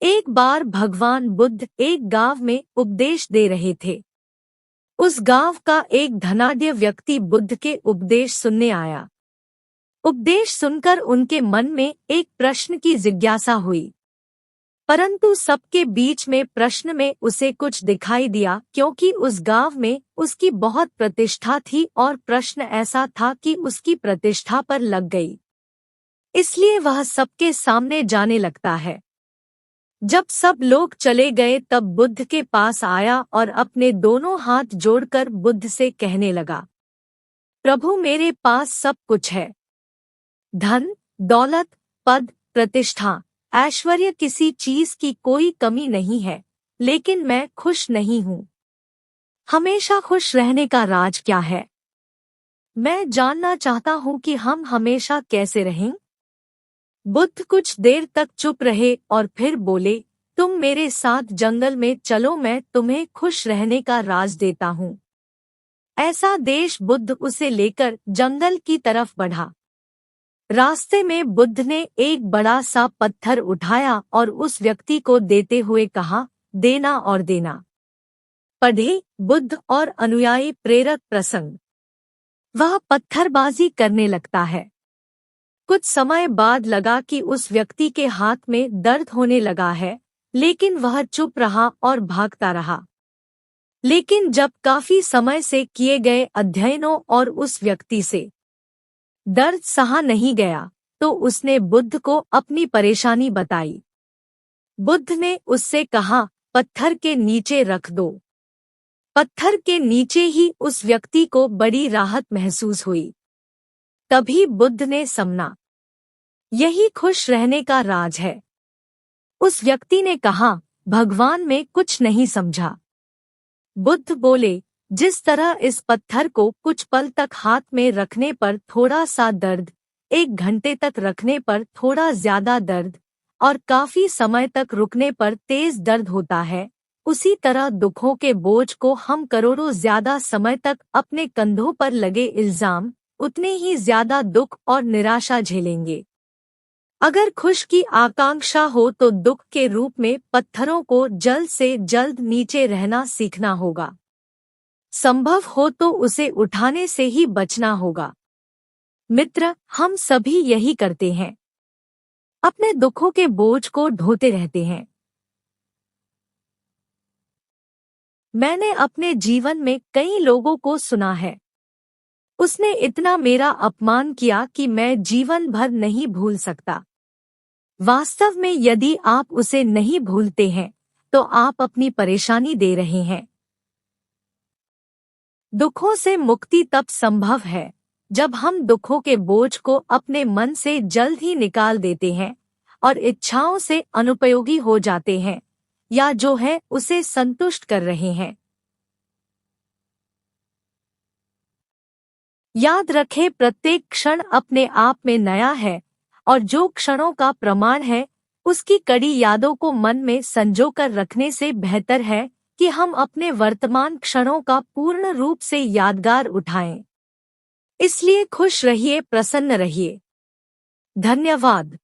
एक बार भगवान बुद्ध एक गांव में उपदेश दे रहे थे। उस गांव का एक धनाढ्य व्यक्ति बुद्ध के उपदेश सुनने आया। उपदेश सुनकर उनके मन में एक प्रश्न की जिज्ञासा हुई, परंतु सबके बीच में प्रश्न में उसे कुछ दिखाई दिया, क्योंकि उस गांव में उसकी बहुत प्रतिष्ठा थी और प्रश्न ऐसा था कि उसकी प्रतिष्ठा पर लग गई, इसलिए वह सबके सामने जाने लगता है। जब सब लोग चले गए तब बुद्ध के पास आया और अपने दोनों हाथ जोड़कर बुद्ध से कहने लगा, प्रभु, मेरे पास सब कुछ है, धन, दौलत, पद, प्रतिष्ठा, ऐश्वर्य, किसी चीज की कोई कमी नहीं है, लेकिन मैं खुश नहीं हूँ। हमेशा खुश रहने का राज क्या है? मैं जानना चाहता हूँ कि हम हमेशा कैसे रहें। बुद्ध कुछ देर तक चुप रहे और फिर बोले, तुम मेरे साथ जंगल में चलो, मैं तुम्हें खुश रहने का राज देता हूँ। ऐसा देश बुद्ध उसे लेकर जंगल की तरफ बढ़ा। रास्ते में बुद्ध ने एक बड़ा सा पत्थर उठाया और उस व्यक्ति को देते हुए कहा, देना और देना। पढ़े बुद्ध और अनुयायी प्रेरक प्रसंग। वह पत्थरबाजी करने लगता है। कुछ समय बाद लगा कि उस व्यक्ति के हाथ में दर्द होने लगा है, लेकिन वह चुप रहा और भागता रहा। लेकिन जब काफी समय से किए गए अध्ययनों और उस व्यक्ति से दर्द सहा नहीं गया, तो उसने बुद्ध को अपनी परेशानी बताई। बुद्ध ने उससे कहा, पत्थर के नीचे रख दो। पत्थर के नीचे ही उस व्यक्ति को बड़ी राहत महसूस हुई। तभी बुद्ध ने समझा, यही खुश रहने का राज है। उस व्यक्ति ने कहा, भगवान में कुछ नहीं समझा। बुद्ध बोले, जिस तरह इस पत्थर को कुछ पल तक हाथ में रखने पर थोड़ा सा दर्द, 1 घंटे तक रखने पर थोड़ा ज्यादा दर्द और काफी समय तक रुकने पर तेज दर्द होता है, उसी तरह दुखों के बोझ को हम करोड़ों ज्यादा समय तक अपने कंधों पर लगे इल्जाम, उतने ही ज्यादा दुख और निराशा झेलेंगे। अगर खुश की आकांक्षा हो तो दुख के रूप में पत्थरों को जल्द से जल्द नीचे रहना सीखना होगा। संभव हो तो उसे उठाने से ही बचना होगा। मित्र, हम सभी यही करते हैं, अपने दुखों के बोझ को ढोते रहते हैं। मैंने अपने जीवन में कई लोगों को सुना है, उसने इतना मेरा अपमान किया कि मैं जीवन भर नहीं भूल सकता। वास्तव में यदि आप उसे नहीं भूलते हैं तो आप अपनी परेशानी दे रहे हैं। दुखों से मुक्ति तब संभव है जब हम दुखों के बोझ को अपने मन से जल्द ही निकाल देते हैं और इच्छाओं से अनुपयोगी हो जाते हैं, या जो है उसे संतुष्ट कर रहे हैं। याद रखें, प्रत्येक क्षण अपने आप में नया है और जो क्षणों का प्रमाण है उसकी कड़ी यादों को मन में संजो कर रखने से बेहतर है कि हम अपने वर्तमान क्षणों का पूर्ण रूप से यादगार उठाएं। इसलिए खुश रहिए, प्रसन्न रहिए। धन्यवाद।